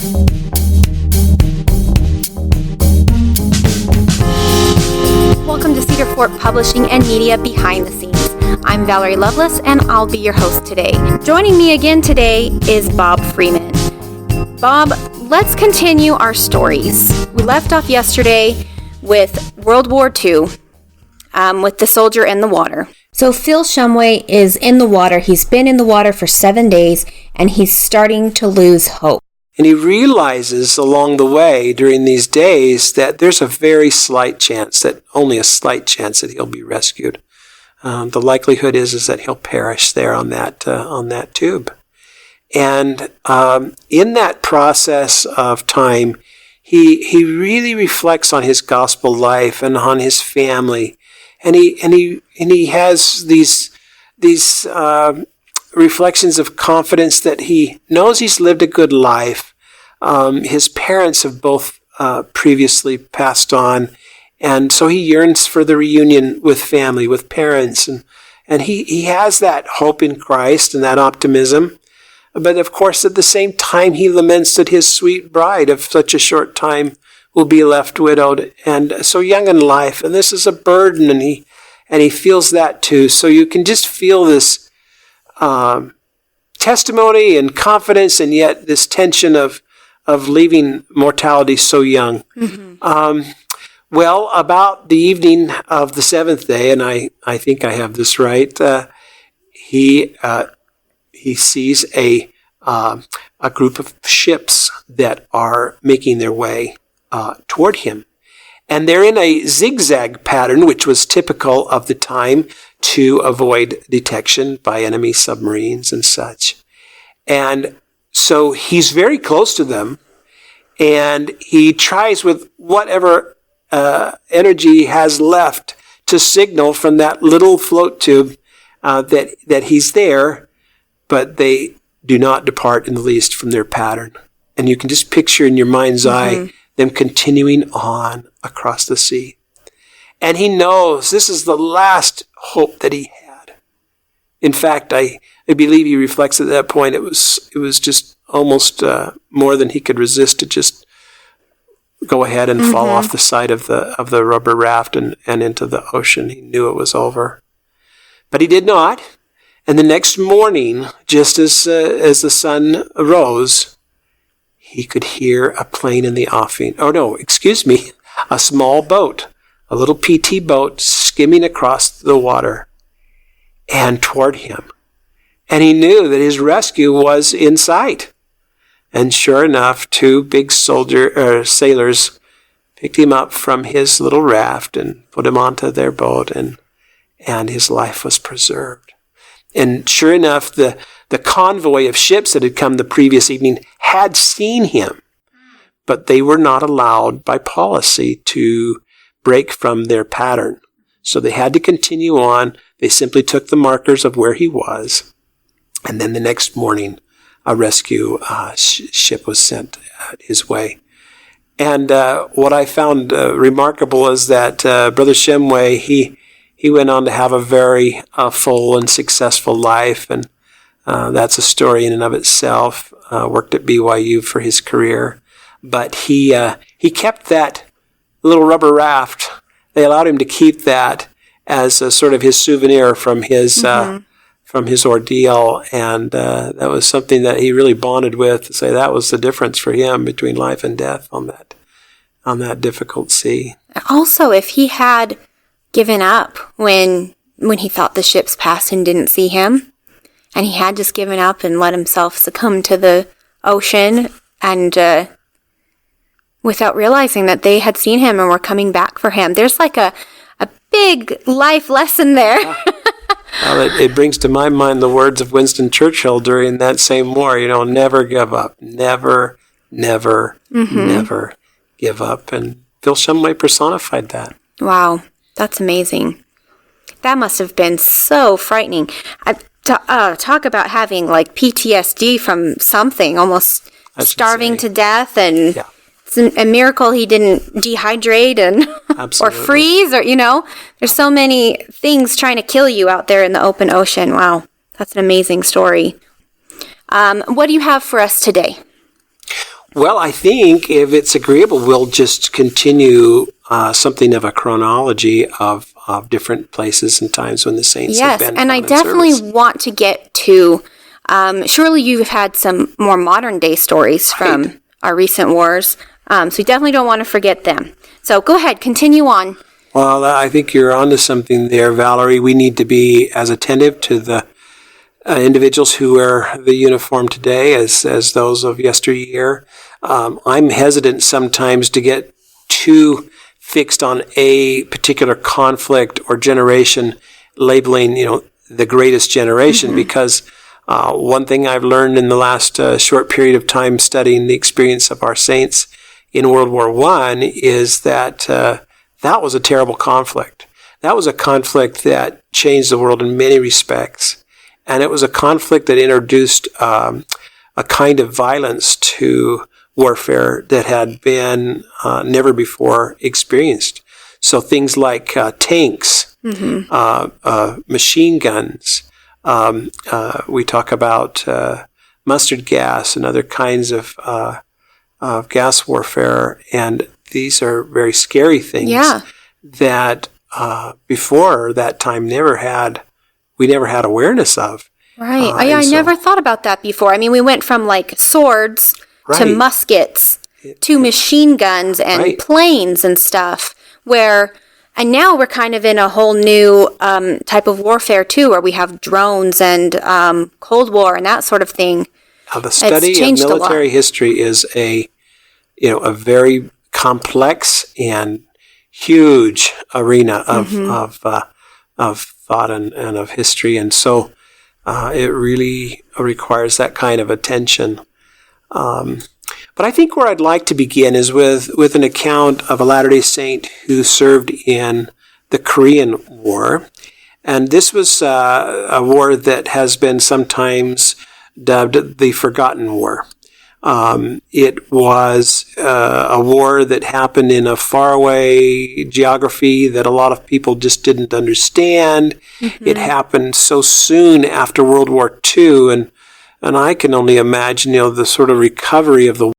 Welcome to Cedar Fort Publishing and Media Behind the Scenes. I'm Valerie Lovelace, and I'll be your host today. Joining me again today is Bob Freeman. Bob, let's continue our stories. We left off yesterday with World War II, with the soldier in the water. So Phil Shumway is in the water. He's been in the water for 7 days, and he's starting to lose hope. And he realizes along the way during these days that there's a very slight chance, only a slight chance that he'll be rescued. The likelihood is that he'll perish there on that tube. And in that process of time, he really reflects on his gospel life and on his family, and he has these reflections of confidence that he knows he's lived a good life. His parents have both previously passed on, and so he yearns for the reunion with family, with parents, and he has that hope in Christ and that optimism. But of course, at the same time, he laments that his sweet bride of such a short time will be left widowed and so young in life, and this is a burden, and he feels that too. So you can just feel this testimony and confidence, and yet this tension of leaving mortality so young. Mm-hmm. Well, about the evening of the seventh day, and I think I have this right, he sees a group of ships that are making their way toward him. And they're in a zigzag pattern, which was typical of the time to avoid detection by enemy submarines and such. And so he's very close to them, and he tries with whatever energy he has left to signal from that little float tube that he's there, but they do not depart in the least from their pattern. And you can just picture in your mind's eye them continuing on across the sea. And he knows this is the last hope that he had. In fact, I believe he reflects at that point it was just almost more than he could resist to just go ahead and fall off the side of the rubber raft and into the ocean. He knew it was over. But he did not. And the next morning, just as the sun rose, he could hear a plane in the offing. Oh, no, excuse me, a small boat, a little PT boat skimming across the water and toward him. And he knew that his rescue was in sight. And sure enough, two big sailors picked him up from his little raft and put him onto their boat, and his life was preserved. And sure enough, the convoy of ships that had come the previous evening had seen him, but they were not allowed by policy to break from their pattern. So they had to continue on. They simply took the markers of where he was. And then the next morning, a rescue ship was sent his way. And what I found remarkable is that Brother Shumway, he went on to have a very full and successful life, and that's a story in and of itself. Worked at BYU for his career, but he kept that little rubber raft. They allowed him to keep that as a sort of his souvenir from his ordeal, and that was something that he really bonded with. To say that was the difference for him between life and death on that difficult sea. Also, if he had given up when he thought the ships passed and didn't see him, and he had just given up and let himself succumb to the ocean, and without realizing that they had seen him and were coming back for him. There's like a big life lesson there. Well, it brings to my mind the words of Winston Churchill during that same war, never give up. Never, never, never give up. And Phil Shumway personified that. Wow. That's amazing. That must have been so frightening. Talk about having like PTSD from something, almost starving to death, and it's a miracle he didn't dehydrate and or freeze, or there's so many things trying to kill you out there in the open ocean. Wow, that's an amazing story. What do you have for us today? Well, I think if it's agreeable, we'll just continue something of a chronology of different places and times when the saints have been. Yes, and I definitely want to get to, surely you've had some more modern day stories from our recent wars, so we definitely don't want to forget them. So go ahead, continue on. Well, I think you're onto something there, Valerie. We need to be as attentive to the individuals who wear the uniform today as those of yesteryear. I'm hesitant sometimes to get too fixed on a particular conflict or generation, labeling, the greatest generation, because one thing I've learned in the last short period of time studying the experience of our saints in World War I is that that was a terrible conflict. That was a conflict that changed the world in many respects. And it was a conflict that introduced a kind of violence to warfare that had been never before experienced. So things like tanks, machine guns, we talk about mustard gas and other kinds of gas warfare, and these are very scary things that before that time we never had awareness of. Right. I never thought about that before. I mean, we went from like swords to muskets to machine guns and planes and stuff, and now we're kind of in a whole new type of warfare too, where we have drones and Cold War and that sort of thing. Now, the study of military history is a very complex and huge arena of thought and of history, and so it really requires that kind of attention. But I think where I'd like to begin is with an account of a Latter-day Saint who served in the Korean War, and this was a war that has been sometimes dubbed the Forgotten War. It was a war that happened in a faraway geography that a lot of people just didn't understand. It happened so soon after World War II, and I can only imagine, the sort of recovery of the